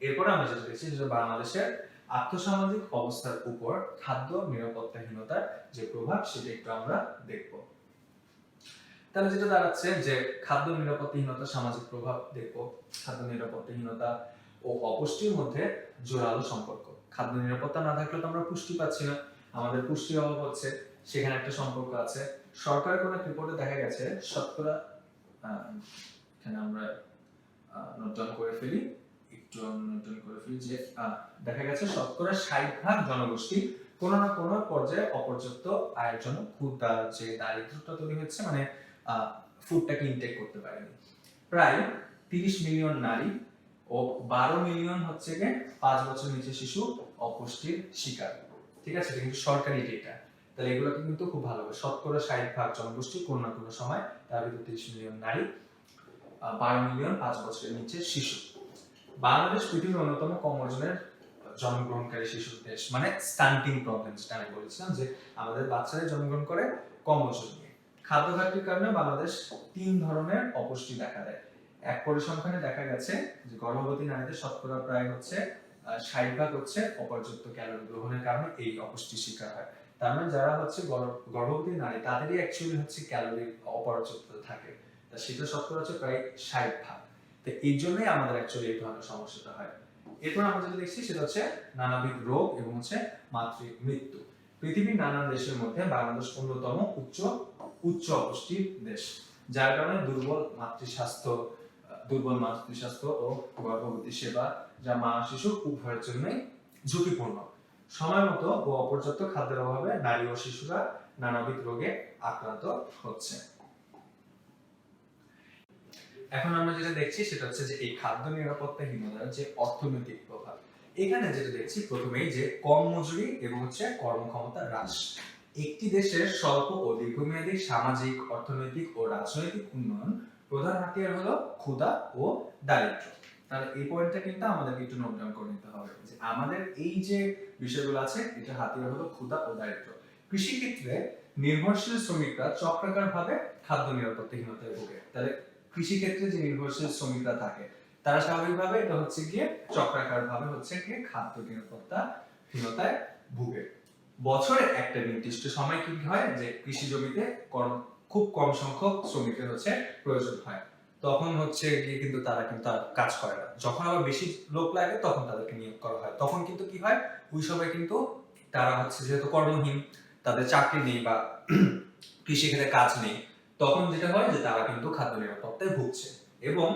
এরপর আমরা যেটা দেখছি সেটা বাংলাদেশের আর্থসামাজিক অবস্থার উপর খাদ্য নিরাপত্তাহীনতার যে প্রভাব সেটা একটু আমরা দেখব। তাহলে যেটা দাঁড়াচ্ছে যে খাদ্য নিরাপত্তাহীনতা সামাজিক প্রভাব দেখব। খাদ্য নিরাপত্তাহীনতা ও অপুষ্টির মধ্যে জোরালো সম্পর্ক। খাদ্য নিরাপত্তা না থাকলে তো আমরা পুষ্টি পাচ্ছি না, আমাদের পুষ্টির অভাব হচ্ছে, সেখানে একটা সম্পর্ক আছে। সরকারের কোনো রিপোর্টে দেখা গেছে শতকরা এখানে আমরা নোট ডাউন করে ফেলি, একটু নোট ডাউন করে ফেলি যে দেখা গেছে শতকরা 60% জনগোষ্ঠী কোনো না কোনো পর্যায়ে অপর্যাপ্ত আয়ের জন্য ক্ষুধা যে দারিদ্রতা তৈরি হচ্ছে, মানে ফুডটাকে ইনটেক করতে পারেনি। প্রায় 30 মিলিয়ন নারী ও 12 মিলিয়ন হচ্ছে গিয়ে 5 বছর নিচে শিশু অপুষ্টির শিকার। ঠিক আছে, এটা কিন্তু সরকারি ডেটা। তাহলে এগুলোকে কিন্তু খুব ভালো হবে। শতকরা 60% জনগোষ্ঠী কোনো না কোনো সময়, তার ভিতরে 30 মিলিয়ন নারী, 12 মিলিয়ন 5 বছরের নিচে শিশু। বাংলাদেশ পৃথিবীর অন্যতম কম ওজনের জন্মগ্রহণকারী শিশুর দেশ, মানে স্টান্টিং প্রবলেম যেটা আমি বলেছিলাম যে আমাদের বাচ্চারা জন্মগ্রহণ করে কম ওজন নিয়ে। খাদ্য ঘাটতির কারণে বাংলাদেশ 3 ধরনের অপুষ্টি দেখা দেয়। এক পরিসংখ্যানে দেখা গেছে যে গর্ভবতী নারীদের শতকরা প্রায় হচ্ছে 60% হচ্ছে অপর্যাপ্ত ক্যালোরি গ্রহণের কারণে এই অপুষ্টির শিকার হয়। তার মানে যারা হচ্ছে গর্ভবতী নারী তাদেরই অ্যাকচুয়ালি হচ্ছে ক্যালোরি অপর্যাপ্ত থাকে, তা সেটা শতকরা হচ্ছে প্রায় 60%। তো এই জন্যই আমাদের অ্যাকচুয়ালি এই ধরনের সমস্যাটা হয়। এরপর আমরা যেটা দেখছি সেটা হচ্ছে নানাবিধ রোগ এবং হচ্ছে মাতৃ মৃত্যু। পৃথিবীর নানান দেশের মধ্যে বাংলাদেশ অন্যতম উচ্চ অপুষ্টির দেশ, যার কারণে দুর্বল মাতৃস্বাস্থ্য ও গর্ভবতী সেবা যা মা শিশু উভয়ের জন্যই ঝুঁকিপূর্ণ। সময় মতো ও অপর্যাপ্ত খাদ্যের অভাবে নারী ও শিশুরা নানাবিধ রোগে আক্রান্ত হচ্ছে। এখন আমরা যেটা দেখছি সেটা হচ্ছে যে এই খাদ্য নিরাপত্তাহীনতার যে অর্থনৈতিক প্রভাব। এখানে যেটা দেখছি প্রথমেই যে কম মজুরি এবং হচ্ছে কর্মক্ষমতা হ্রাস। একটি দেশের স্বল্প ও দীর্ঘমেয়াদী সামাজিক, অর্থনৈতিক ও রাজনৈতিক উন্নয়ন প্রধান হাতিয়ার হলো ক্ষুধা ও দারিদ্র্য। তাহলে এই পয়েন্টটা কিন্তু আমাদেরকে একটু নোট ডাউন করে নিতে হবে যে আমাদের এই যে বিষয়গুলো আছে এটা হাতিয়ার হলো ক্ষুধা ও দারিদ্র্য। কৃষিক্ষেত্রে নির্ভরশীল শ্রমিকরা চক্রাকারভাবে খাদ্য নিরাপত্তাহীনতায় ভোগে। তাহলে কৃষিক্ষেত্রে যে নির্ভরশীল শ্রমিকরা থাকে তারা স্বাভাবিকভাবে এটা হচ্ছে গিয়ে চক্রাকারভাবে হচ্ছে গিয়ে খাদ্য নিরাপত্তাহীনতায় ভুগে। বছরে একটা নির্দিষ্ট সময় কি হয় যে কৃষি জমিতে খুব কম সংখ্যক শ্রমিকের হচ্ছে প্রয়োজন হয়, তখন হচ্ছে গিয়ে কিন্তু তারা কিন্তু আর কাজ করে না। যখন আবার বেশি লোক লাগে তখন তাদেরকে নিয়োগ করা হয়, তখন কিন্তু কি হয় ওই সময় কিন্তু তারা হচ্ছে যেহেতু কর্মহীন, তাদের চাকরি নেই বা কৃষিক্ষেত্রে কাজ নেই, তখন যেটা হয় যে তারা কিন্তু খাদ্য নিরাপত্তায় ভুগছে। এবং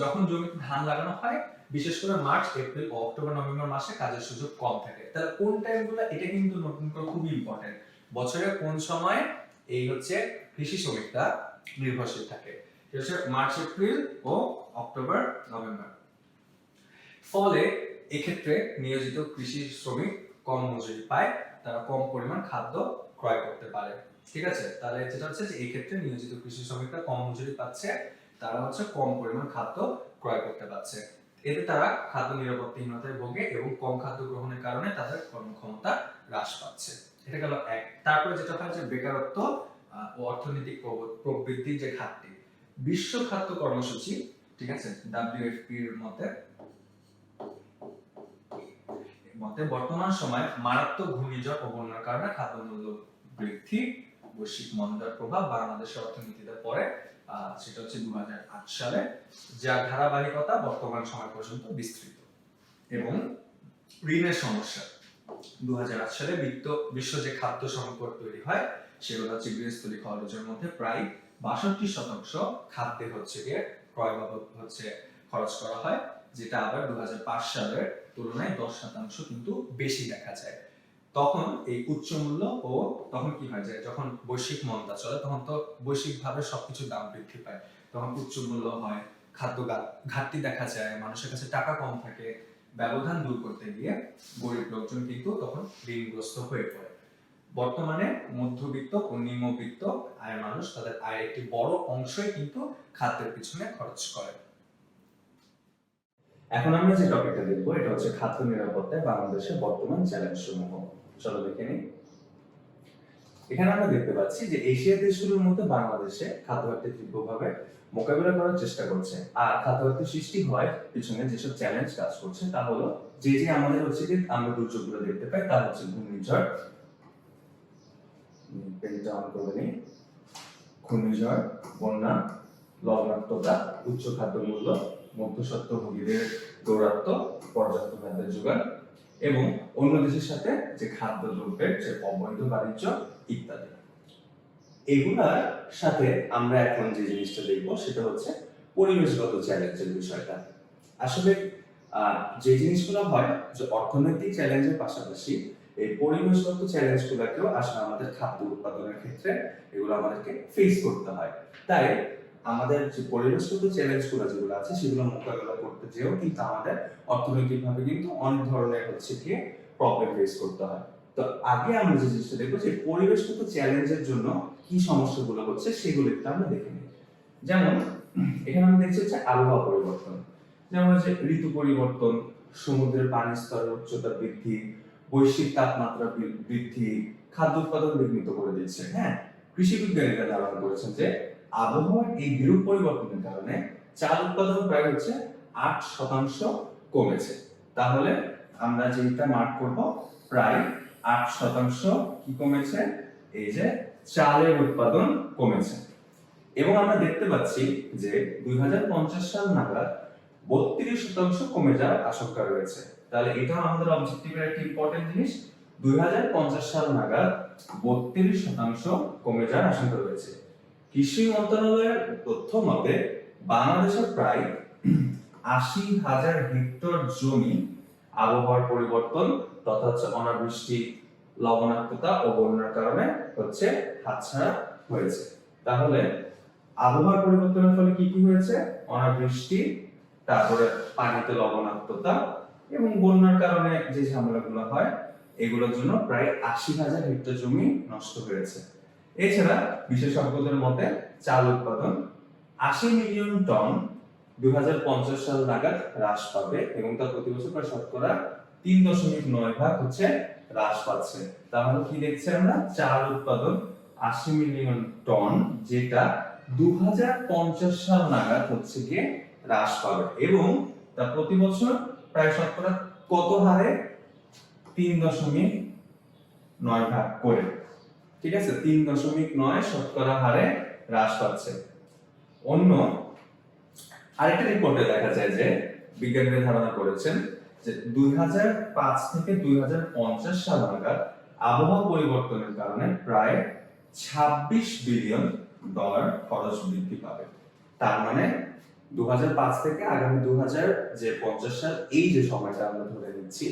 যখন জমিতে ধান লাগানো হয় বিশেষ করে মার্চ, এপ্রিল ও অক্টোবর, নভেম্বর মাসে কাজের সুযোগ কম থাকে। তাহলে কোন টাইমগুলো, এটা কিন্তু নতুন করে খুব ইম্পর্টেন্ট। বছরের কোন সময় এই হচ্ছে কৃষি শ্রমিকরা নির্ভরশীল থাকে, সেটা হচ্ছে মার্চ, এপ্রিল ও অক্টোবর, নভেম্বর। ফলে এক্ষেত্রে নিয়োজিত কৃষি শ্রমিক কম মজুরি পায়, তারা কম পরিমাণ খাদ্য ক্রয় করতে পারে। ঠিক আছে, তাহলে যেটা হচ্ছে যে এই ক্ষেত্রে নিয়োজিত কৃষি শ্রমিকরা কম মজুরি পাচ্ছে, তারা হচ্ছে কম পরিমাণ খাদ্য ক্রয় করতে পারছে। এতে তারা খাদ্য নিরাপত্তাহীনতায় ভোগে এবং কম খাদ্য গ্রহণের কারণে তাদের কর্মক্ষমতা হ্রাস পাচ্ছে। এটা গেল এক। তারপরে যেটা হয় যে বেকারত্ব ও অর্থনৈতিক প্রবৃদ্ধির যে ঘাটতি। বিশ্ব খাদ্য কর্মসূচি, ঠিক আছে, WFP এর মতে বর্তমান সময়ে মারাত্মক ঘূর্ণিঝড় ও বন্যার কারণে খাদ্যমূল্য বৃদ্ধি, বৈশ্বিক মন্দার প্রভাব বাংলাদেশের অর্থনীতিতে পড়ে, সেটা হচ্ছে 2008 সালে, যার ধারাবাহিকতা বর্তমান সময় পর্যন্ত বিস্তৃত। এবং ঋণের সমস্যা। 2008 সালে বিশ্ব যে খাদ্য সংকট তৈরি হয় সেগুলো হচ্ছে গৃহস্থলী খরচের মধ্যে প্রায় 62% খাদ্যে হচ্ছে গিয়ে ক্রয় বাবদ হচ্ছে খরচ করা হয়, যেটা আবার 2005 সালের তুলনায় 10% কিন্তু বেশি দেখা যায়। তখন এই উচ্চ মূল্য ও তখন কি হয় যায় যখন বৈশ্বিক মন্দা চলে তখন তো বৈশ্বিকভাবে সবকিছুর দাম বৃদ্ধি পায়, তখন উচ্চ মূল্য হয়, খাদ্য ঘাটতি দেখা যায়, মানুষের কাছে টাকা কম থাকে, ব্যবধান দূর করতে গিয়ে গরিব লোকজন কিন্তু তখন ঋণগ্রস্ত হয়ে পড়ে। বর্তমানে মধ্যবিত্ত ও নিম্নবিত্ত আয়ের মানুষ তাদের আয়ের একটি বড় অংশই কিন্তু খাদ্যের পিছনে খরচ করে। এখন আমরা যে টপিকটা দেখবো এটা হচ্ছে খাদ্য নিরাপত্তায় বাংলাদেশের বর্তমান চ্যালেঞ্জ সমূহ। চলো দেখে নিই। এখানে আমরা দেখতে পাচ্ছি যে এশিয়ার দেশগুলোর মধ্যে বাংলাদেশে খাদ্য ঘাটতি তীব্রভাবে মোকাবিলা করার চেষ্টা করছে। আর খাদ্যাভাব সৃষ্টি হয় পিছনে যেসব চ্যালেঞ্জ কাজ করছে তা হলো যে আমাদের হচ্ছে কি আমরা দুর্যোগগুলো দেখতে পাই তা হচ্ছে ঘূর্ণিঝড়, পেনটা অন করে নিই, ঘূর্ণিঝড়, বন্যা, লবণাক্ততা, উচ্চ খাদ্যমূল্য, মধ্যস্বত্বভোগীদের দৌরাত্ম্য, পর্যাপ্ত খাদ্যের যোগান এবং অন্য দেশের সাথে যে খাদ্যদ্রব্যের যে অবৈধ বাণিজ্য ইত্যাদি। এগুলার সাথে আমরা এখন যে জিনিসটা দেখবো সেটা হচ্ছে পরিবেশগত চ্যালেঞ্জের বিষয়টা। আসলে যে জিনিসগুলো হয় যে অর্থনৈতিক চ্যালেঞ্জের পাশাপাশি এই পরিবেশগত চ্যালেঞ্জগুলোকেও আসলে আমাদের খাদ্য উৎপাদনের ক্ষেত্রে এগুলো আমাদেরকে ফেস করতে হয়। তাই আমাদের যে পরিবেশগত চ্যালেঞ্জগুলো যেগুলো আছে সেগুলো মোকাবেলা করতে যেও কিন্তু আমাদের অর্থনৈতিকভাবে কিন্তু অনেক ধরনের হচ্ছে কি প্রবলেম ফেস করতে হয়। তো আগে আমরা যে জিনিসটা দেখবো যে পরিবেশগত চ্যালেঞ্জের জন্য কি সমস্যাগুলো হচ্ছে সেগুলো একটু আমরা দেখে নিই। যেমন এখানে আমরা দেখছি হচ্ছে আবহাওয়া পরিবর্তন, যেমন হচ্ছে ঋতু পরিবর্তন, সমুদ্রের পানির স্তরের উচ্চতা বৃদ্ধি, বৈশ্বিক তাপমাত্রা বৃদ্ধি খাদ্য উৎপাদন বিঘ্নিত করে দিচ্ছে। হ্যাঁ, কৃষি বিজ্ঞানীরা ধারণা করেছেন যে আবহাওয়ার এই বিরূপ পরিবর্তনের কারণে চাল উৎপাদন প্রায় হচ্ছে 8% কমেছে। তাহলে আমরা যেটা মার্ক করব প্রায় 8% কি কমেছে, এই যে চালের উৎপাদন কমেছে। এবং আমরা দেখতে পাচ্ছি যে 2050 সাল নাগাদ 32% কমে যাওয়ার আশঙ্কা রয়েছে। তাহলে এটাও আমাদের অবজেক্টিভের একটা ইম্পর্টেন্ট জিনিস, 2050 সাল নাগাদ 32% কমে যাওয়ার আশঙ্কা রয়েছে। কৃষি মন্ত্রণালয়ের তথ্য মতে বাংলাদেশের প্রায় 80,000 হেক্টর জমি আবহাওয়ার পরিবর্তন তথা হচ্ছে অনাবৃষ্টি, লবণাক্ততা ও বন্যার কারণে হচ্ছে হাতছাড়া হয়েছে। তাহলে আবহাওয়ার পরিবর্তনের ফলে কি কি হয়েছে? অনাবৃষ্টি, তারপরে পানিতে লবণাক্ততা এবং বন্যার কারণে যে ঝামেলাগুলো হয় এগুলোর জন্য প্রায় 80,000 হেক্টর জমি নষ্ট হয়েছে। এছাড়া বিশেষজ্ঞদের মতে চাল উৎপাদন 80 মিলিয়ন টন 2050 সাল নাগাদ হ্রাস পাবে এবং তা প্রতি বছর প্রায় শতকরা 3.9 হচ্ছে হ্রাস পাচ্ছে। তাহলে কি দেখছি আমরা? চাল উৎপাদন 80 মিলিয়ন টন যেটা 2050 সাল নাগাদ হচ্ছে গিয়ে হ্রাস পাবে এবং তা প্রতি বছর প্রায় শতকরা কত হারে? 3.9 করে। ঠিক আছে, 3.9 শতকরা হারে হ্রাস পাচ্ছে। অন্য আরেকটা রিপোর্টে দেখা যায় যে বিজ্ঞানীরা ধারণা করেছেন যে 2005 থেকে 2050 সাল নাগাদ আবহাওয়া পরিবর্তনের কারণে প্রায় 26 বিলিয়ন ডলার খরচ বৃদ্ধি পাবে। তার মানে 2005 থেকে আগামী 2050 সাল এই যে সময়টা আমরা ধরে নিচ্ছি,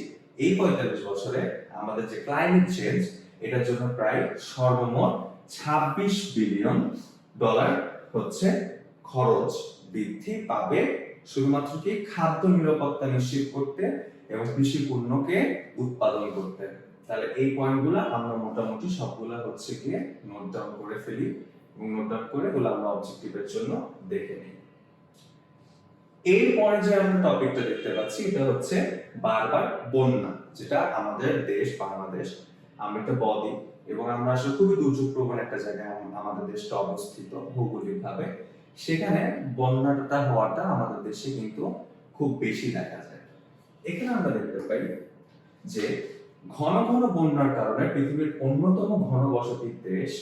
এই 45 বছরে আমাদের যে ক্লাইমেট চেঞ্জ এটার জন্য প্রায় সর্বমোট 26 বিলিয়ন ডলার হচ্ছে খরচ বৃদ্ধি পাবে শুধুমাত্র কি খাদ্য নিরাপত্তা নিশ্চিত করতে এবং কৃষি পণ্যকে উৎপাদন করতে। তাহলে এই পয়েন্টগুলো আমরা মোটামুটি সবগুলো হচ্ছে গিয়ে নোট ডাউন করে ফেলি এবং নোট ডাউন করে এগুলো আমরা অবজেক্টিভের জন্য দেখে নিই। এরপরে যে আমরা টপিকটা দেখতে পাচ্ছি এটা হচ্ছে বারবার বন্যা, যেটা আমাদের দেশ বাংলাদেশ, আমরা একটা বদ্বীপ এবং আমরা আসলে খুবই দুর্যোগ প্রবণ একটা জায়গায় আমাদের দেশটা অবস্থিত ভৌগোলিকভাবে। সেখানে বন্যাটা হওয়াটা আমাদের দেশে কিন্তু খুব বেশি দেখা যায়। এখানে আমরা দেখতে পাই যে ঘন ঘন বন্যার কারণে পৃথিবীর অন্যতম ঘনবসতির দেশ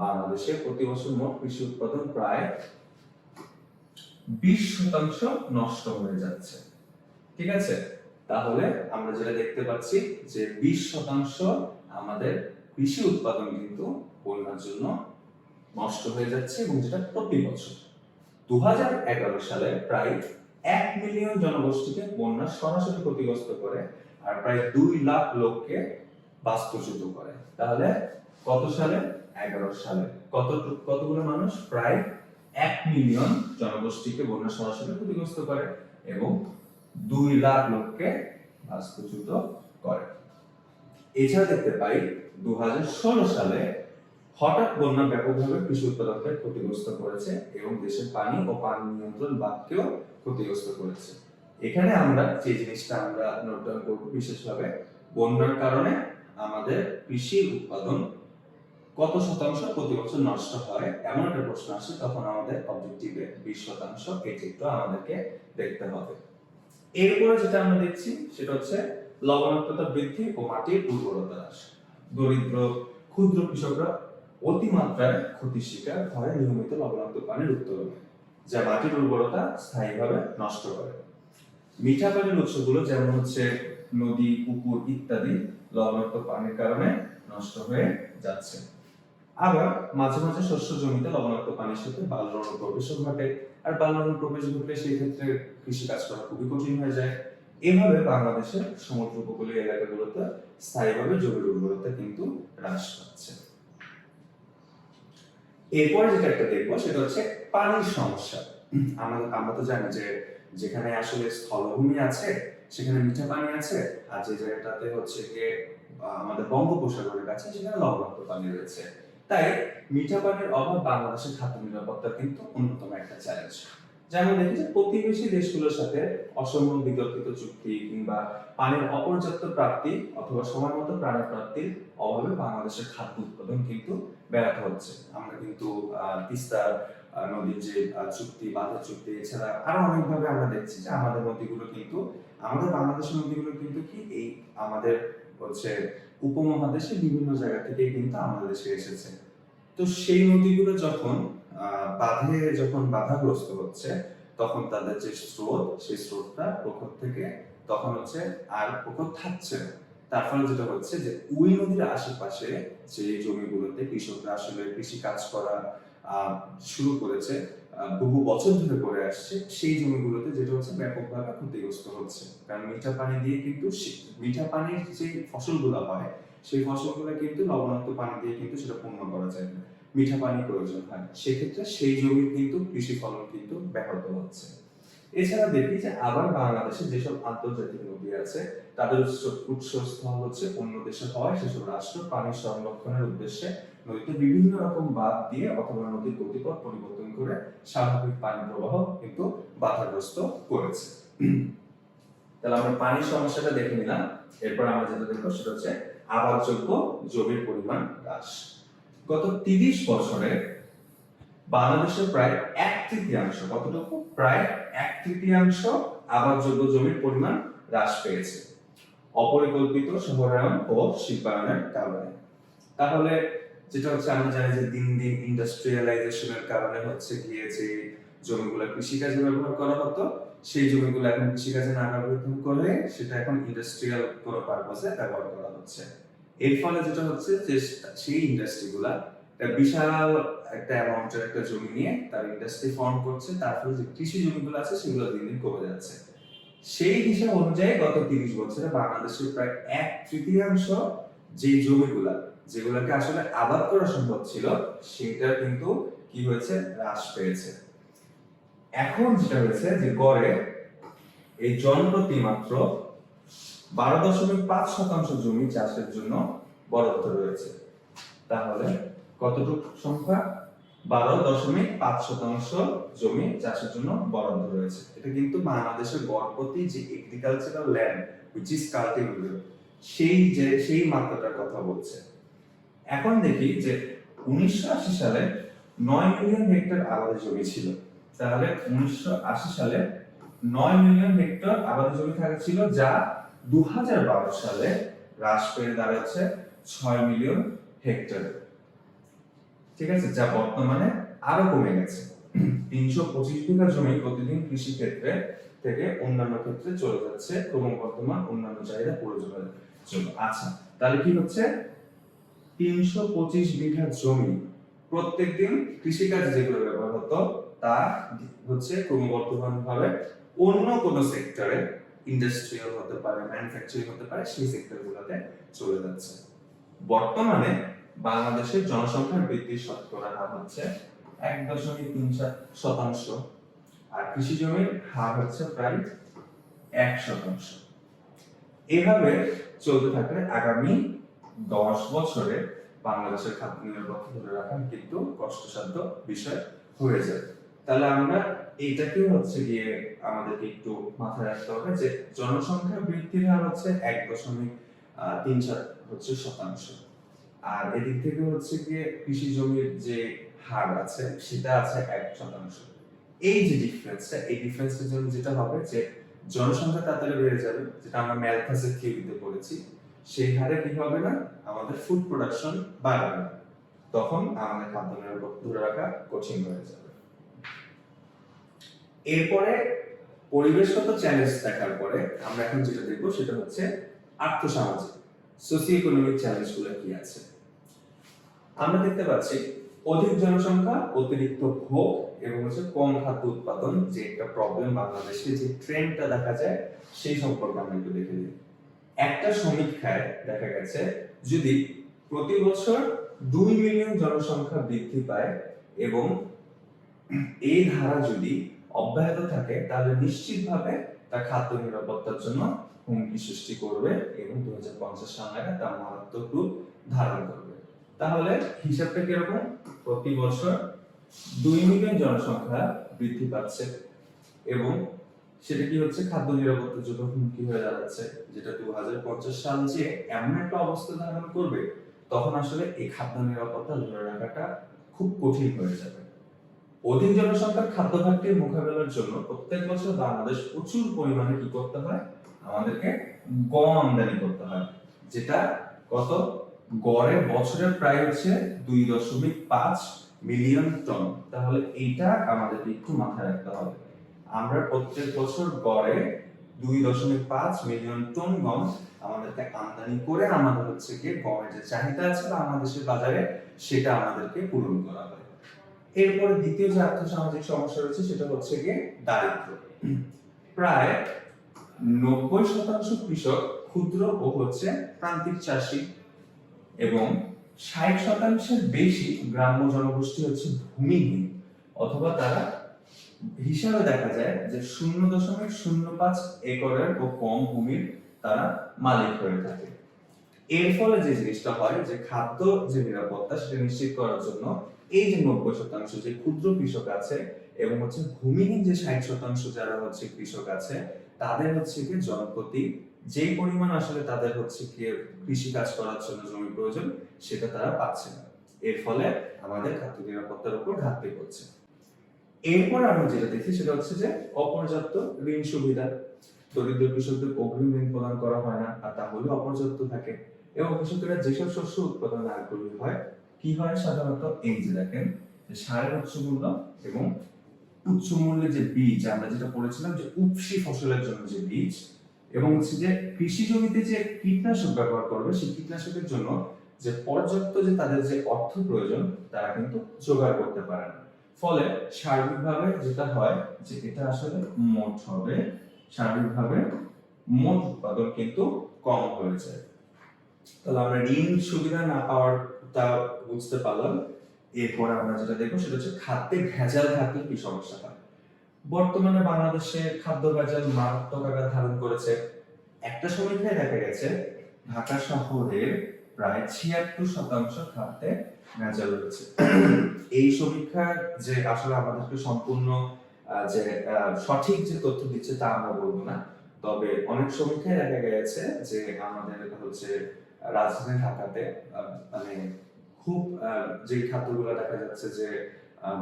বাংলাদেশে প্রতি বছর মোট কৃষি উৎপাদন প্রায় 20% নষ্ট হয়ে যাচ্ছে। ঠিক আছে, তাহলে আমরা যেটা দেখতে পাচ্ছি যে 20% আমাদের কৃষি উৎপাদন কিন্তু বন্যার জন্য নষ্ট হয়ে যাচ্ছে এবং যেটা প্রতি বছর। 2011 সালে প্রায় 1 মিলিয়ন জনগোষ্ঠীকে বন্যা সরাসরি ক্ষতিগ্রস্ত করে আর প্রায় 2 লাখ লোককে বাস্তুচ্যুত করে। তাহলে কত সালে? 11 সালে কতগুলো মানুষ? প্রায় 1 মিলিয়ন জনগোষ্ঠীকে বন্যা সরাসরি ক্ষতিগ্রস্ত করে এবং 2 লাখ লোককে বাস্তুচ্যুত করে। এছাড়া দেখতে পাই 2016 সালে হঠাৎ বন্যা ব্যাপকভাবে কৃষি উৎপাদনকে ক্ষতিগ্রস্ত করেছে এবং দেশের পানি ও পানি নিয়ন্ত্রণ বাঁধকেও ক্ষতিগ্রস্ত করেছে। এখানে আমরা যে জিনিসটা আমরা নোট ডাউন করব বিশেষভাবে, বন্যার কারণে আমাদের কৃষি উৎপাদন কত শতাংশ প্রতি বছর নষ্ট হয় এমন একটা প্রশ্ন আসে, তখন আমাদের অবজেক্টিভে 20% এটি একটু আমাদেরকে দেখতে হবে। এরপরে যেটা আমরা দেখছি সেটা হচ্ছে লবণাক্ততা বৃদ্ধি ও মাটির উর্বরতা হ্রাস। দরিদ্র ক্ষুদ্র কৃষকরা অতিমাত্রায় ক্ষতির শিকার হয় নিয়মিত লবণাক্ত পানির উত্তোলনে, যা মাটির উর্বরতা স্থায়ীভাবে নষ্ট করে। মিঠা পানির উৎসগুলো যেমন হচ্ছে নদী, পুকুর ইত্যাদি লবণাক্ত পানির কারণে নষ্ট হয়ে যাচ্ছে। আবার মাঝে মাঝে শস্য জমিতে লবণাক্ত পানির সাথে বালুর অনুপ্রবেশও ঘটে, আর বালুর অনুপ্রবেশ ঘটলে সেই ক্ষেত্রে কৃষি কাজ করা খুবই কঠিন হয়ে যায়। এভাবে বাংলাদেশের সমুদ্র উপকূলীয় এলাকাগুলোতে স্থায়ীভাবে জমির উর্বরতা কিন্তু হ্রাস পাচ্ছে। এরপরে যেটা একটা দেখবো সেটা হচ্ছে পানির সমস্যা। আমরা তো জানি যে যেখানে আসলে স্থলভূমি আছে সেখানে মিঠা পানি আছে, আর যে জায়গাটাতে হচ্ছে গিয়ে আমাদের বঙ্গোপসাগরের কাছে সেখানে লবণাক্ত পানি রয়েছে। তাই মিঠা পানির অভাব বাংলাদেশের খাদ্য নিরাপত্তা কিন্তু অন্যতম একটা চ্যালেঞ্জ। যেমন দেখি যে প্রতিবেশী দেশগুলোর সাথে অসম বিতর্কিত চুক্তি কিংবা পানির অপর্যাপ্ত প্রাপ্তি অথবা সময় মতো প্রাণের প্রাপ্তির অভাবে বাংলাদেশের খাদ্য উৎপাদন কিন্তু ব্যাহত হচ্ছে। আমরা কিন্তু তিস্তা নদীর যে চুক্তি, বাঁধের চুক্তি, এছাড়া আরো অনেকভাবে আমরা দেখছি যে আমাদের নদীগুলো কিন্তু, আমাদের বাংলাদেশের নদীগুলো কিন্তু কি এই আমাদের হচ্ছে উপমহাদেশে বিভিন্ন জায়গা থেকে কিন্তু আমাদের দেশে এসেছে। তো সেই নদীগুলো যখন বাঁধে যখন বাধাগ্রস্ত হচ্ছে, তখন তাদের যে স্রোত, সেই স্রোতটা প্রখর থেকে তখন হচ্ছে আর প্রখর থাকছে না। তার ফলে যেটা হচ্ছে যে ওই নদীর আশেপাশে যে জমিগুলোতে কৃষকরা আসলে কৃষি কাজ করা শুরু করেছে, বহু বছর ধরে করে আসছে, সেই জমিগুলোতে যেটা হচ্ছে ব্যাপকভাবে ক্ষতিগ্রস্ত হচ্ছে। কারণ মিঠা পানি দিয়ে কিন্তু মিঠা পানির যে ফসলগুলো হয় সেই ফসলগুলো কিন্তু লবণাক্ত পানি দিয়ে কিন্তু সেটা পূর্ণ করা যায় না, মিঠা পানি প্রয়োজন হয়। সেক্ষেত্রে সেই জমির কিন্তু কৃষি ফলন কিন্তু ব্যাহত হচ্ছে। এছাড়া দেখি যে আবার বাংলাদেশে যেসব আন্তর্জাতিক নদী আছে তাদের উৎসস্থল হচ্ছে অন্য দেশে হওয়ায় সেসব রাষ্ট্র পানি সংরক্ষণের উদ্দেশ্যে নদীতে বিভিন্ন রকম বাঁধ দিয়ে অথবা নদীর গতিপথ পরিবর্তন করে স্বাভাবিক পানি প্রবাহ কিন্তু বাধাগ্রস্ত করেছে। তাহলে আমরা পানির সমস্যাটা দেখে নিলাম। এরপর আমরা যেটা দেখবো সেটা হচ্ছে আবাদযোগ্য জমির পরিমাণ হ্রাস। গত 30 বছরে বাংলাদেশের প্রায় 1/3, কতটুকু, প্রায় 1/3 আবাদযোগ্য জমির পরিমাণ হ্রাস পেয়েছে অপরিকল্পিত শহরায়ন ও শিল্পায়নের কারণে। তাহলে যেটা হচ্ছে আমরা জানি যে দিন দিন ইন্ডাস্ট্রিয়ালাইজেশনের কারণে হচ্ছে গিয়ে যে জমিগুলো কৃষিকাজে ব্যবহার করা হতো সেই জমিগুলো এখন কৃষিকাজে না ব্যবহার করে সেটা এখন ইন্ডাস্ট্রিয়াল কোনো পারপাসে ব্যবহার করা হচ্ছে। এর ফলে যেটা হচ্ছে যে সেই ইন্ডাস্ট্রিগুলা বিশাল একটা অ্যামাউন্টের একটা জমি নিয়ে তার ইন্ডাস্ট্রি ফর্ম করছে, তার ফলে যে কৃষি জমিগুলো আছে সেগুলো দিন দিন কমে যাচ্ছে। সেই হিসাব অনুযায়ী গত 30 বছরে বাংলাদেশের প্রায় 1/3 যে জমিগুলা যেগুলোকে আসলে আবাদ করা সম্ভব ছিল সেটা কিন্তু কি হয়েছে, হ্রাস পেয়েছে। এখন যেটা হয়েছে যে গড়ে এই জনপ্রতি মাত্র 12.5% জমি চাষের জন্য বরাদ্দ রয়েছে। তাহলে কতটুকু সংখ্যা, 12.5% জমি চাষের জন্য বরাদ্দ রয়েছে। এটা কিন্তু বাংলাদেশের গড় প্রতি যে agricultural land which is cultivable সেই মাত্রাটার কথা বলছে। এখন দেখি যে 1980 সালে 9 মিলিয়ন হেক্টর আবাদি জমি ছিল। তাহলে 1980 সালে 9 মিলিয়ন হেক্টর আবাদি জমি থাকা ছিল, যা 2012 সালে হ্রাস পেয়ে দাঁড়াচ্ছে 6 মিলিয়ন হেক্টর। ঠিক আছে, যা বর্তমানে আরো কমে গেছে। 325 বিঘা জমি প্রতিদিন কৃষি ক্ষেত্রে থেকে অন্যান্য ক্ষেত্রে চলে যাচ্ছে ক্রমবর্ধমান অন্যান্য চাহিদা পূরণের জন্য। আচ্ছা, তাহলে কি হচ্ছে, 325 বিঘা জমি প্রত্যেকদিন কৃষিকাজে যেগুলো ব্যবহার হতো তা হচ্ছে ক্রমবর্ধমান ভাবে অন্য কোনো সেক্টরে, ইন্ডাস্ট্রিয়াল হতে পারে, ম্যানুফ্যাকচারিং হতে পারে, সেই সেক্টরগুলোতে চলে যাচ্ছে। বর্তমানে বাংলাদেশের জনসংখ্যার বৃদ্ধির শতকরা হার হচ্ছে 1.3%, আর কৃষি জমির হার হচ্ছে প্রায় 1%। এভাবে চলতে থাকলে আগামী 10 বছরে বাংলাদেশের খাদ্য নিরাপত্তা ধরে রাখা কিন্তু কষ্টসাধ্য বিষয় হয়ে যাবে। তাহলে আমরা এইটাকেও হচ্ছে গিয়ে আমাদেরকে একটু মাথায় রাখতে হবে যে জনসংখ্যা বৃদ্ধির হার হচ্ছে 1.37%। আর এদিক থেকে হচ্ছে গিয়ে কৃষি জমির যে হার আছে সেটা আছে 1%। এই যে ডিফারেন্সটা, এই ডিফারেন্সের জন্য যেটা হবে যে জনসংখ্যা তাড়াতাড়ি বেড়ে যাবে, যেটা আমরা ম্যালথাসের থিওরিতে পড়েছি। সেই হারে কি হবে না, আমাদের ফুড প্রোডাকশন বাড়বে না, তখন আমাদের খাদ্য নিরাপত্তা ধরে রাখা কঠিন হয়ে যাবে। এরপরে পরিবেশগত চ্যালেঞ্জ দেখার পরে আমরা এখন যেটা দেখবো সেটা হচ্ছে আর্থসামাজিক সোশিও ইকোনমিক চ্যালেঞ্জগুলো কি আছে। আমরা দেখতে পাচ্ছি অধিক জনসংখ্যা, অতিরিক্ত ভোগ এবং হচ্ছে কম খাদ্য উৎপাদন যে একটা প্রবলেম বাংলাদেশে যে ট্রেন্ডটা দেখা যায় সেই সম্পর্কে আমরা একটু দেখে নিই। একটা সমীক্ষায় দেখা গেছে যদি প্রতি বছর 2 মিলিয়ন জনসংখ্যা বৃদ্ধি পায় এবং এই ধারা যদি অব্যাহত থাকে তাহলে নিশ্চিতভাবে তা খাদ্য নিরাপত্তার জন্য হুমকি সৃষ্টি করবে এবং 2050 সাল নাগাদ তা মারাত্মক রূপ ধারণ করবে। তাহলে হিসাবটা কিরকম, প্রতি বছর 2 মিলিয়ন জনসংখ্যা বৃদ্ধি পাচ্ছে এবং সেটা কি হচ্ছে খাদ্য নিরাপত্তার জন্য হুমকি হয়ে দাঁড়াচ্ছে, যেটা 2050 সাল যে এমন একটা অবস্থা ধারণ করবে তখন আসলে এই খাদ্য নিরাপত্তা ধরে রাখাটা খুব কঠিন হয়ে যাবে। অধিক জনসংখ্যার খাদ্য ঘাটতির মোকাবেলার জন্য প্রত্যেক বছর বাংলাদেশ প্রচুর পরিমাণে কি করতে হয়, আমাদেরকে গম আমদানি করতে হয়, যেটা কত গড়ে বছরে প্রায় হচ্ছে 2.5 মিলিয়ন টন। তাহলে এইটা আমাদেরকে একটু মাথায় রাখতে হবে, আমরা প্রত্যেক বছর গড়ে 2.5 মিলিয়ন টন গম আমাদেরকে আমদানি করে আমাদের হচ্ছে কি গমের যে চাহিদা আছে বাংলাদেশের বাজারে সেটা আমাদেরকে পূরণ করা হয়। এরপরে দ্বিতীয় যে আর্থসামাজিক সমস্যা রয়েছে সেটা হচ্ছে গিয়ে দারিদ্র। প্রায় 90% কৃষক ক্ষুদ্র ও হচ্ছে প্রান্তিক চাষী এবং 60%-এর বেশি গ্রাম্য জনগোষ্ঠী হচ্ছে ভূমিহীন অথবা তারা হিসাবে দেখা যায় যে 0.05 একরের ও কম ভূমির তারা মালিক হয়ে থাকে। এর ফলে যে জিনিসটা হয় যে খাদ্য যে নিরাপত্তা সেটা নিশ্চিত করার জন্য এই যে 90% যে ক্ষুদ্র কৃষক আছে এবং হচ্ছে ভূমিহীন যে 60% যারা হচ্ছে কৃষক আছে তাদের হচ্ছে কি জনপ্রতি যে পরিমাণ আসলে তাদের হচ্ছে কি কৃষি কাজ করার জন্য জমি প্রয়োজন সেটা তারা পাচ্ছে না। এর ফলে আমাদের খাদ্য নিরাপত্তার উপর ঘাটতি হচ্ছে। এরপর আমরা যেটা দেখি সেটা হচ্ছে যে অপর্যাপ্ত ঋণ সুবিধা, দরিদ্র কৃষকদের অগ্রিম ঋণ প্রদান করা হয় না আর তাহলে অপর্যাপ্ত থাকে এবং কৃষকেরা যেসব শস্য উৎপাদনে আগ্রহী হয় কি হয় সাধারণত এই যে দেখেন যে সারের উচ্চ মূল্য এবং উচ্চ মূল্যের যে বীজ আমরা যেটা পড়েছিলাম যে উপসি ফসলের জন্য যে বীজ এবং হচ্ছে যে কৃষি জমিতে যে কীটনাশক ব্যবহার করবে সেই কীটনাশকের জন্য যে পর্যাপ্ত যে তাদের যে অর্থ প্রয়োজন তারা কিন্তু জোগাড় করতে পারে না। ফলে সার্বিকভাবে যেটা হয় যে এটা আসলে মোট হবে সার্বিকভাবে মোট উৎপাদন কিন্তু কম হয়ে যায়। তাহলে আমরা ঋণ সুবিধা না পাওয়ারটা বুঝতে পারলাম। এরপর আমরা যেটা দেখবো সেটা হচ্ছে খাদ্যে ভেজাল থাকলে কি সমস্যা হয়। বর্তমানে বাংলাদেশে খাদ্য ভেজাল মারাত্মক আকার ধারণ করেছে। একটা সমীক্ষায় দেখা গেছে ঢাকা শহরের প্রায় 76% খাদ্যে ভেজাল রয়েছে। এই সমীক্ষা যে আসলে আমাদেরকে সম্পূর্ণ যে সঠিক যে তথ্য দিচ্ছে তা আমরা বলবো না, তবে অনেক সমীক্ষায় দেখা গেছে যে আমাদের হচ্ছে রাজধানী ঢাকাতে মানে খুব যে খাদ্যগুলো দেখা যাচ্ছে যে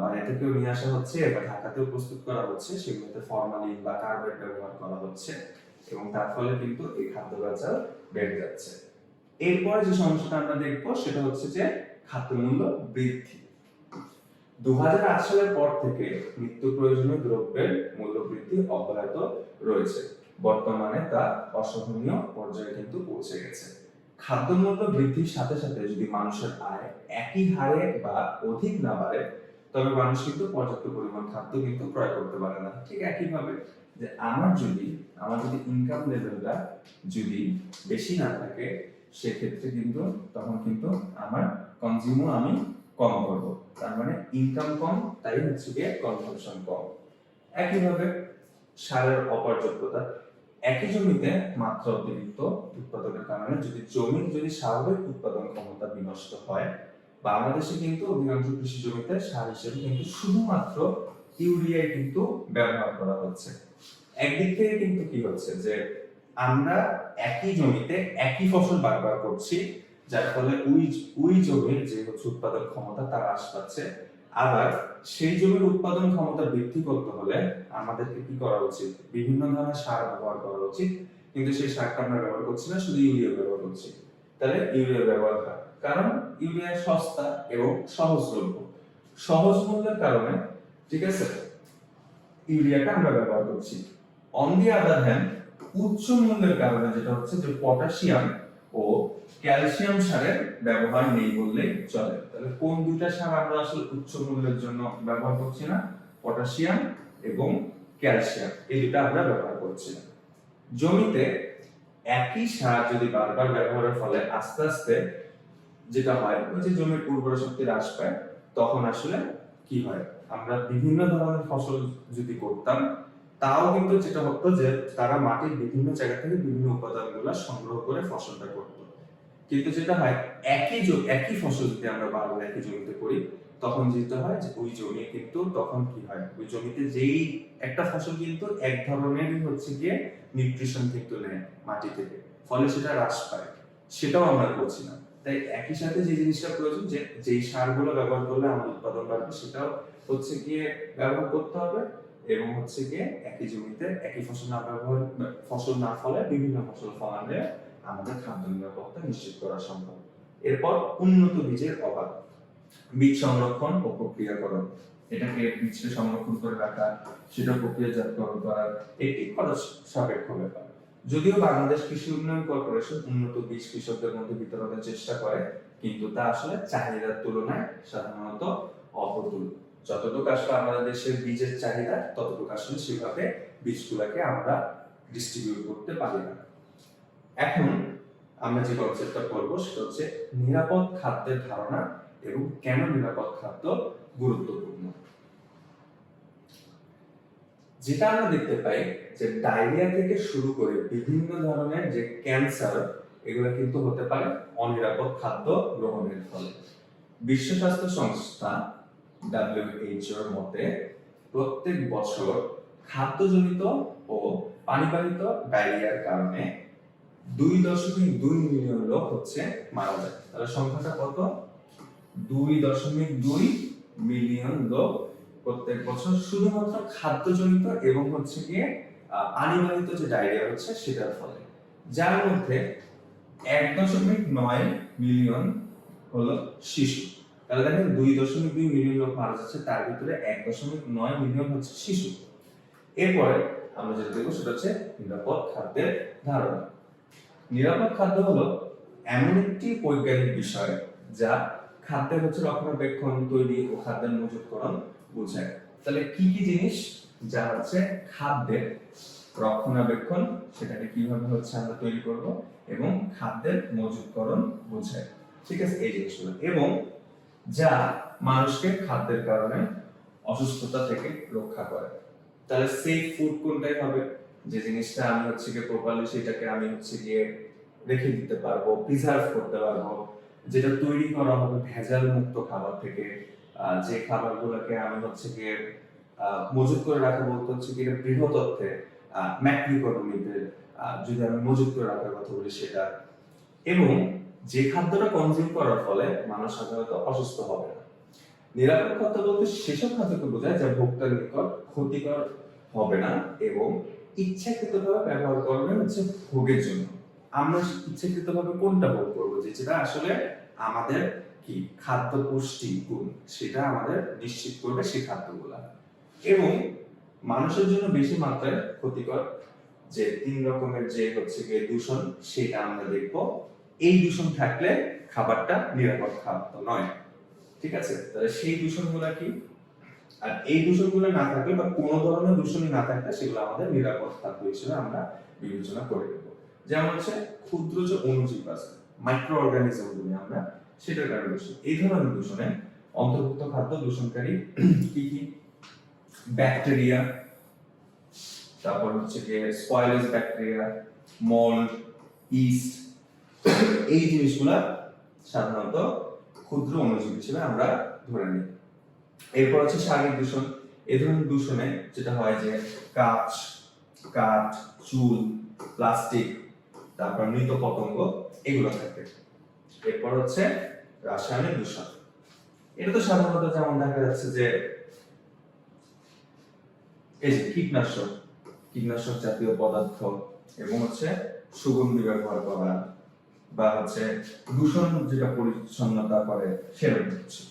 মানে থেকেও নিয়ে আসা হচ্ছে বা ঢাকাতেও প্রস্তুত করা হচ্ছে সেগুলোতে ফরমালিন বা কার্বেট ব্যবহার করা হচ্ছে এবং তার ফলে কিন্তু এই খাদ্য ভেজাল বেড়ে যাচ্ছে। এরপরে যে সমস্যাটা আমরা দেখবো সেটা হচ্ছে যে খাদ্যমূল্য বৃদ্ধি। 2008 সালের পর থেকে নিত্য প্রয়োজনীয় দ্রব্যের মূল্য বৃদ্ধি অব্যাহত রয়েছে, বর্তমানে তা অসহনীয় পর্যায়ে কিন্তু পৌঁছে গেছে। খাদ্যমূল্য বৃদ্ধির সাথে সাথে যদি মানুষের আয় একই হারে বা অধিক না বাড়ে তবে মানুষ কিন্তু পর্যাপ্ত পরিমাণ খাদ্য কিন্তু ক্রয় করতে পারে না। ঠিক একইভাবে যে আমার যদি ইনকাম লেভেলটা যদি বেশি না থাকে সেক্ষেত্রে কিন্তু তখন কিন্তু আমার কনজিউমও আমি কম করব, তার মানে ইনকাম কম তাই হচ্ছে গিয়ে কনজাম্পশন কম। একইভাবে সারের অপর্যাপ্ততা, একই জমিতে মাত্রা অতিরিক্ত উৎপাদনের কারণে যদি স্বাভাবিক উৎপাদন ক্ষমতা বিনষ্ট হয়, বাংলাদেশে কিন্তু অধিকাংশ কৃষি জমিতে সার হিসেবে কিন্তু শুধুমাত্র ইউরিয়া কিন্তু ব্যবহার করা হচ্ছে। একদিক থেকে কিন্তু কি হচ্ছে যে আমরা একই জমিতে একই ফসল বারবার করছি, যার ফলে ওই জমির যে হচ্ছে উৎপাদন ক্ষমতা তার হ্রাস পাচ্ছে। আবার সেই জমির উৎপাদন ক্ষমতা বৃদ্ধি করতে হলে আমাদেরকে কি করা উচিত, বিভিন্ন ধরনের সার ব্যবহার করা উচিত, কিন্তু সেই সারটা আমরা ব্যবহার করছি না, শুধু ইউরিয়া ব্যবহার করছি। তাহলে ইউরিয়া ব্যবহার করা, কারণ ইউরিয়া সস্তা এবং সহজলভ্য, সহজ মূল্যের কারণে, ঠিক আছে, ইউরিয়াটা আমরা ব্যবহার করছি। অন দি আদার হ্যান্ড উচ্চ মূল্যের কারণে যেটা হচ্ছে যে পটাশিয়াম ও ক্যালসিয়াম সারের ব্যবহার নেই বললেই চলে। তাহলে কোন দুইটা সার আমরা আসলে উচ্চ মূল্যের জন্য ব্যবহার করছি না? পটাশিয়াম এবং ক্যালসিয়াম, এই দুটো আমরা ব্যবহার করছি না। জমিতে একই সার যদি বারবার ব্যবহারের ফলে আস্তে আস্তে যেটা হয়, ওই যে জমির উর্বর শক্তি হ্রাস পায়, তখন আসলে কি হয়, আমরা বিভিন্ন ধরনের ফসল যদি করতাম, তাও কিন্তু যেটা হতো যে তারা মাটির বিভিন্ন জায়গা থেকে বিভিন্ন উপাদানগুলো সংগ্রহ করে ফসলটা করত। কিন্তু যেটা হয়, একই ফসল যদি আমরা বারবার একই জমিতে করি, তখন যেটা হয় যে ওই জমি কিন্তু তখন কি হয়, ওই জমিতে যেই একটা ফসল কিন্তু এক ধরনেরই হচ্ছে গিয়ে নিউট্রিশন কিন্তু নেয় মাটি থেকে, ফলে সেটা হ্রাস পায়। সেটাও আমরা করছি না। তাই একই সাথে যে জিনিসটা প্রয়োজন, যে যেই সারগুলো ব্যবহার করলে আমার উৎপাদন বাড়বে, সেটাও হচ্ছে গিয়ে ব্যবহার করতে হবে। এবং হচ্ছে গিয়ে একই জমিতে একই ফসল না ফলে বিভিন্ন ফসল ফলালে আমাদের খাদ্য নিরাপত্তা নিশ্চিত করা সম্ভব। এরপর উন্নত বীজের অভাব, বীজ সংরক্ষণ ও প্রক্রিয়াকরণ, এটাকে বীজকে সংরক্ষণ করে রাখা, সেটা প্রক্রিয়াজাতকরণ করা একটি খরচ সাপেক্ষ ব্যাপার। যদিও বাংলাদেশ কৃষি উন্নয়ন কর্পোরেশন উন্নত বীজ কৃষকদের মধ্যে বিতরণের চেষ্টা করে, কিন্তু তা আসলে চাহিদার তুলনায় সাধারণত অপ্রতুল। যতটুকু আসলে আমাদের দেশের বীজের চাহিদা, ততটুকু আসলে সেভাবে বীজগুলোকে আমরা ডিস্ট্রিবিউট করতে পারি না। এখন আমরা যে কনসেপ্টটা করবো সেটা হচ্ছে নিরাপদ খাদ্যের ধারণা এবং কেন নিরাপদ খাদ্য গুরুত্বপূর্ণ। যেটা আমরা দেখতে পাই যে ডায়রিয়া থেকে শুরু করে বিভিন্ন ধরনের যে ক্যান্সার, এগুলো কিন্তু হতে পারে অনিরাপদ খাদ্য গ্রহণের ফলে। বিশ্ব স্বাস্থ্য সংস্থা WHO এর মতে প্রত্যেক বছর খাদ্যজনিত ও পানিবাহিত ডায়রিয়ার কারণে 2.2 মিলিয়ন লোক হচ্ছে মারা যায়। তাহলে সংখ্যাটা কত? 2.2 মিলিয়ন লোক প্রত্যেক বছর শুধুমাত্র খাদ্যজনিত এবং হচ্ছে গিয়ে পানিবাহিত যে ডায়রিয়া হচ্ছে সেটার ফলে, যার মধ্যে 1.9 মিলিয়ন হলো শিশু। তাহলে দেখেন 2.2 মিলিয়ন লোক মারা যাচ্ছে, তার ভিতরে 1.9 মিলিয়ন হচ্ছে শিশু। এরপরে আমরা যেটা দেখবো সেটা হচ্ছে নিরাপদ খাদ্যের ধারণা। নিরাপদ খাদ্য হলো এমন একটি বৈজ্ঞানিক বিষয় যা খাদ্যের হচ্ছে রক্ষণাবেক্ষণ, তৈরি ও খাদ্যের মজুতকরণ বোঝায়। তাহলে কি কি জিনিস যা হচ্ছে খাদ্যের রক্ষণাবেক্ষণ, সেটাকে কিভাবে হচ্ছে আমরা তৈরি করব, এবং খাদ্যের মজুতকরণ বোঝায়, ঠিক আছে, এই জিনিসগুলো, এবং যা মানুষকে খাদ্যের কারণে অসুস্থতা থেকে রক্ষা করে। তাহলে সেফ ফুড কোনটাই হবে, যে জিনিসটা আমি হচ্ছে গিয়ে প্রপারলি সেটাকে আমি হচ্ছে গিয়ে রেখে দিতে পারবো, প্রিজার্ভ করতে পারবো, যেটা তৈরি করা হবে ভেজাল মুক্ত খাবার থেকে, যে খাবারগুলোকে আমি হচ্ছে গিয়ে মজুত করে রাখা বলতে হচ্ছে গিয়ে বৃহৎ অর্থে ম্যাক্রোইকোনমিতে যদি আমি মজুত করে রাখার কথা বলি সেটা, এবং যে খাদ্যটা কনজিউম করার ফলে মানুষ সাধারণত অসুস্থ হবে না। নিরাপদ খাদ্য বলতে সেসব খাদ্যকে বোঝায় যা ভোক্তার নিকট ক্ষতিকর হবে না এবং ইচ্ছাকৃতভাবে ব্যবহার করবে হচ্ছে ভোগের জন্য। আমরা ইচ্ছাকৃতভাবে কোনটা ভোগ করবো, যেটা আসলে আমাদের কি খাদ্য পুষ্টি গুণ সেটা আমাদের নিশ্চিত করবে সেই খাদ্যগুলা, এবং মানুষের জন্য বেশি মাত্রায় ক্ষতিকর যে 3 রকমের যে হচ্ছে গিয়ে দূষণ, সেটা আমরা দেখবো। এই দূষণ থাকলে খাবারটা নিরাপদ খাদ্য নয়, ঠিক আছে। তাহলে সেই দূষণগুলো কি, আর এই দূষণগুলো না থাকলে বা কোনো ধরনের দূষণই না থাকলে সেগুলো আমাদের নিরাপদ খাদ্য হিসেবে আমরা বিবেচনা করে দেব। যেমন হচ্ছে ক্ষুদ্র যে অণুজীব আছে, মাইক্রো অর্গানিজম বলি আমরা, সেটার কারণে দূষণ। এই ধরনের দূষণে অন্তর্ভুক্ত খাদ্য দূষণকারী কি কি? ব্যাকটেরিয়া, তারপর হচ্ছে যে স্পয়েলেজ ব্যাকটেরিয়া, মল্ড, ইস্ট, এই জিনিসগুলা সাধারণত ক্ষুদ্র অণুজীব হিসেবে আমরা ধরে নিই। এরপর হচ্ছে শারীরিক দূষণ। এই ধরনের দূষণে যেটা হয় যে কাঠ, চুল, প্লাস্টিক, তারপর মৃত পতঙ্গ, এগুলো থাকে, এরপর হচ্ছে রাসায়নিক দূষণ। এটা তো সাধারণত যেমন দেখা যাচ্ছে যে এই যে কীটনাশক জাতীয় পদার্থ এবং হচ্ছে সুগন্ধি ব্যবহার করা বা হচ্ছে দূষণ যেটা পরিচ্ছন্নতা করে সেরকম হচ্ছে।